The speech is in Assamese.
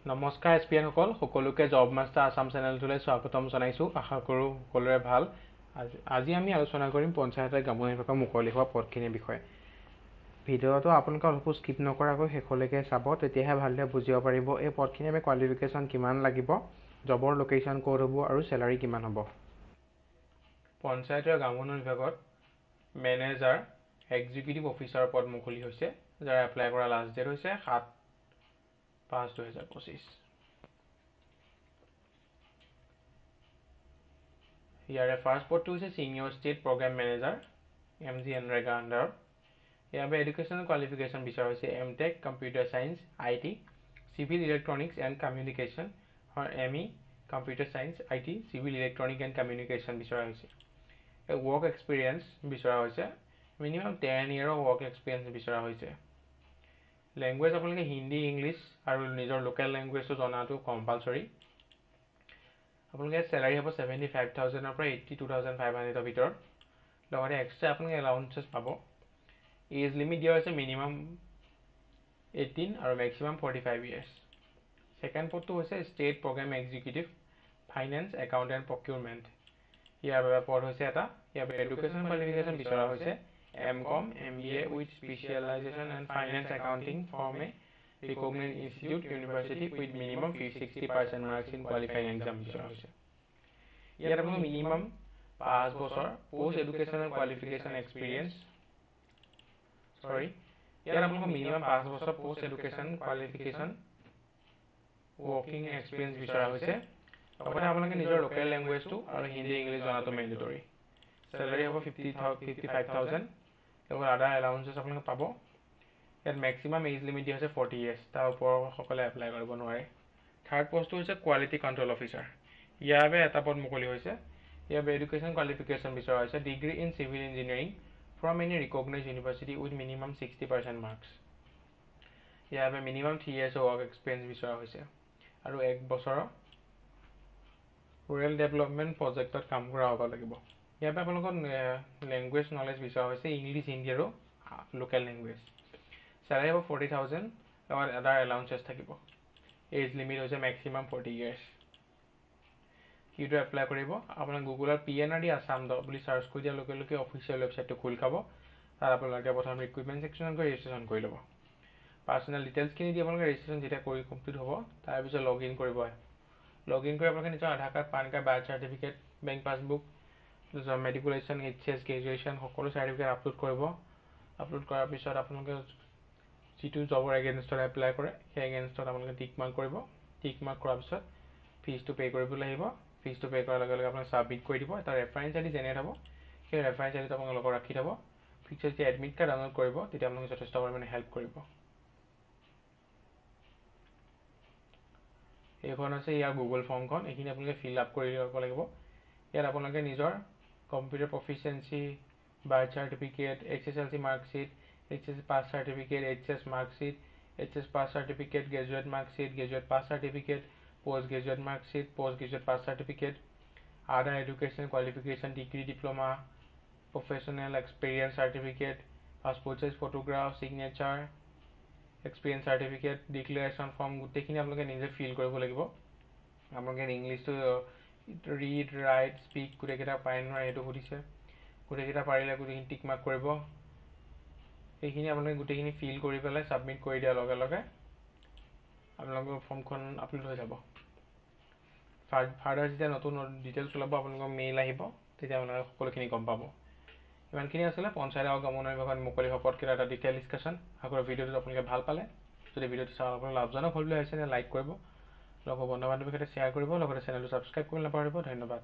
নমস্কাৰ এছপিএন সকলোকে জব মাষ্টাৰ আসাম চেনেলটোলৈ স্বাগতম জনাইছোঁ। আশা কৰোঁ সকলোৰে ভাল। আজি আমি আলোচনা কৰিম পঞ্চায়তৰ গাঁওবুঢ়া বিভাগৰ মুকলি হোৱা পদখিনিৰ বিষয়ে। ভিডিঅ'টো আপোনালোকে অলপো স্কিপ নকৰাকৈ শেষলৈকে চাব, তেতিয়াহে ভালদৰে বুজিব পাৰিব এই পদখিনিৰ বাবে কোৱালিফিকেশ্যন কিমান লাগিব, জবৰ লোকেশ্যন ক'ত হ'ব আৰু চেলাৰী কিমান হ'ব। পঞ্চায়তৰ গাঁওবুঢ়া বিভাগত মেনেজাৰ এক্সিকিউটিভ অফিচাৰৰ পদ মুকলি হৈছে, যাৰ এপ্লাই কৰা লাষ্ট ডেট হৈছে 7/5/2025। ইয়াৰে ফাৰ্ষ্ট পদটো হৈছে senior state program manager MGNREGA আণ্ডাৰত। ইয়াৰ বাবে এডুকেশ্যনেল কোৱালিফিকেশ্যন বিচৰা হৈছে MTech computer science IT civil electronics and communication ME computer science IT civil electronic and communication বিচৰা হৈছে। ৱৰ্ক এক্সপিৰিয়েঞ্চ বিচৰা হৈছে, মিনিমাম 10 year ৱৰ্ক এক্সপিৰিয়েঞ্চ বিচৰা হৈছে। লেংগুৱেজ আপোনালোকে হিন্দী ইংলিছ আৰু নিজৰ লোকেল লেংগুৱেজটো জনাটো কম্পালচৰি। আপোনালোকে চেলাৰী হ'ব 75,000 পৰা 82,500 ভিতৰত। লগতে এক্সট্ৰা আপোনালোকে এলাউঞ্চেছ পাব। এজ লিমিট দিয়া হৈছে মিনিমাম 18 আৰু মেক্সিমাম 45 years। ছেকেণ্ড পদটো হৈছে state program executive finance accountant procurement. ইয়াৰ বাবে পদ হৈছে এটা। ইয়াৰ বাবে এডুকেশ্যন কোৱালিফিকেশ্যন বিচৰা হৈছে MCOM MBA with specialisation and finance accounting from A recognised institute university with minimum 60% marks in qualifying exam বিচৰা হৈছে। ইয়াত আপোনালোকে মিনিমাম 5 বছৰ পষ্ট এডুকেশ্যনেল কোৱালিফিকেশ্যন এক্সপিৰিয়েঞ্চ ইয়াত আপোনালোকৰ মিনিমাম 5 বছৰ post education qualification working experience বিচৰা হৈছে। লগতে আপোনালোকে নিজৰ লোকেল লেংগুৱেজটো আৰু হিন্দী ইংলিছ জনাটো মেণ্ডেটৰী। চেলাৰী হ'ব 55,000। লগত আদাৰ এলাউঞ্চেছ আপোনালোকে পাব। ইয়াত মেক্সিমাম এজ লিমিট দিয়া হৈছে 40 years। তাৰ ওপৰৰ সকলে এপ্লাই কৰিব নোৱাৰে। থাৰ্ড পষ্টটো হৈছে কোৱালিটি কণ্ট্ৰল অফিচাৰ। ইয়াৰ বাবে এটা পদ মুকলি হৈছে। ইয়াৰ বাবে এডুকেশ্যন কোৱালিফিকেশ্যন বিচৰা হৈছে degree in civil engineering from any recognised university with minimum 60% marks. ইয়াৰ বাবে মিনিমাম 3 years ৱৰ্ক এক্সপিৰিয়েঞ্চ বিচৰা হৈছে আৰু 1 বছৰৰ ৰুৰেল ডেভেলপমেণ্ট প্ৰজেক্টত কাম কৰা হ'ব লাগিব। ইয়াৰ বাবে আপোনালোকৰ লেংগুৱেজ নলেজ বিচৰা হৈছে ইংলিছ হিন্দী আৰু লোকেল লেংগুৱেজ। চেলাৰী হ'ব 40,000। লগত আদাৰ এলাউঞ্চেছ থাকিব। এজ লিমিট হৈছে মেক্সিমাম 40 years। কিটো এপ্লাই কৰিব, আপোনাৰ গুগলত PNRD আছাম বুলি চাৰ্চ কৰি দিয়াৰ লগে লগে অফিচিয়েল ৱেবছাইটটো খোল খাব। তাত আপোনালোকে প্ৰথম ৰিক্ৰুইটমেণ্ট ছেকশ্যনত গৈ ৰেজিষ্ট্ৰেশ্যন কৰি ল'ব। পাৰ্চনেল ডিটেইলছখিনি দি আপোনালোকে ৰেজিষ্ট্ৰেশ্যন যেতিয়া কৰি কমপ্লিট হ'ব, তাৰপিছত লগ ইন কৰিব। লগ ইন কৰি আপোনালোকে নিজৰ Aadhaar card PAN card birth certificate bank passbook matriculation HS graduation সকলো চাৰ্টিফিকেট আপলোড কৰিব। আপলোড কৰাৰ পিছত আপোনালোকে যিটো জবৰ এগেইনষ্টত এপ্লাই কৰে সেই এগেইনষ্টত আপোনালোকে টিক মাৰ্ক কৰিব। টিক মাৰ্ক কৰাৰ পিছত ফিজটো পে' কৰিবলৈ আহিব। ফিজটো পে' কৰাৰ লগে লগে আপোনালোকে ছাবমিট কৰি দিব। এটা ৰেফাৰেঞ্চ ID জেনেৰেট হ'ব। সেই ৰেফাৰেঞ্চ IDটো আপোনালোকে লগত ৰাখি থ'ব। ফিউচাৰ যেতিয়া এডমিট কাৰ্ড ডাউনলোড কৰিব তেতিয়া আপোনালোকে যথেষ্ট পৰিমাণে হেল্প কৰিব। এইখন হৈছে ইয়াৰ গুগল ফৰ্মখন। এইখিনি আপোনালোকে ফিল আপ কৰি ল'ব লাগিব। ইয়াত আপোনালোকে নিজৰ computer proficiency birth certificate HSLC marksheet HS pass certificate HS marksheet HS pass certificate graduate marksheet graduate pass certificate post graduate marksheet post graduate pass certificate other education qualification degree diploma professional experience certificate passport size photograph signature experience certificate declaration form গোটেইখিনি আপোনালোকে নিজে ফিল কৰিব লাগিব। আপোনালোকে ইংলিছটো ৰিড ৰাইট স্পীক গোটেইকেইটা পাৰে নোৱাৰে সেইটো সুধিছে। গোটেইকেইটা পাৰিলে গোটেইখিনি টিক মাৰ্ক কৰিব। এইখিনি আপোনালোকে গোটেইখিনি ফিল কৰি পেলাই ছাবমিট কৰি দিয়াৰ লগে লগে আপোনালোকৰ ফৰ্মখন আপলোড হৈ যাব। ফাৰ্ডাৰ যেতিয়া নতুন ডিটেইলছ ওলাব আপোনালোকৰ মেইল আহিব, তেতিয়া আপোনালোকে সকলোখিনি গম পাব। ইমানখিনি আছিলে পঞ্চায়ত আৰু গাঁওবুঢ়া বিভাগত মুকলি হোৱা পদকেইটা এটা ডিটেইল ডিছকাশ্যন। আগৰ ভিডিঅ'টো আপোনালোকে ভাল পালে, যদি ভিডিঅ'টো চাই আপোনালোকে লাভজনক হ'ল বুলি ভাবিছে লাইক কৰিব, লগৰ বন্ধু বান্ধৱীৰ সৈতে শ্বেয়াৰ কৰিব, লগতে চেনেলটো ছাবস্ক্ৰাইব কৰিবলৈ নাপাহৰিব। ধন্যবাদ।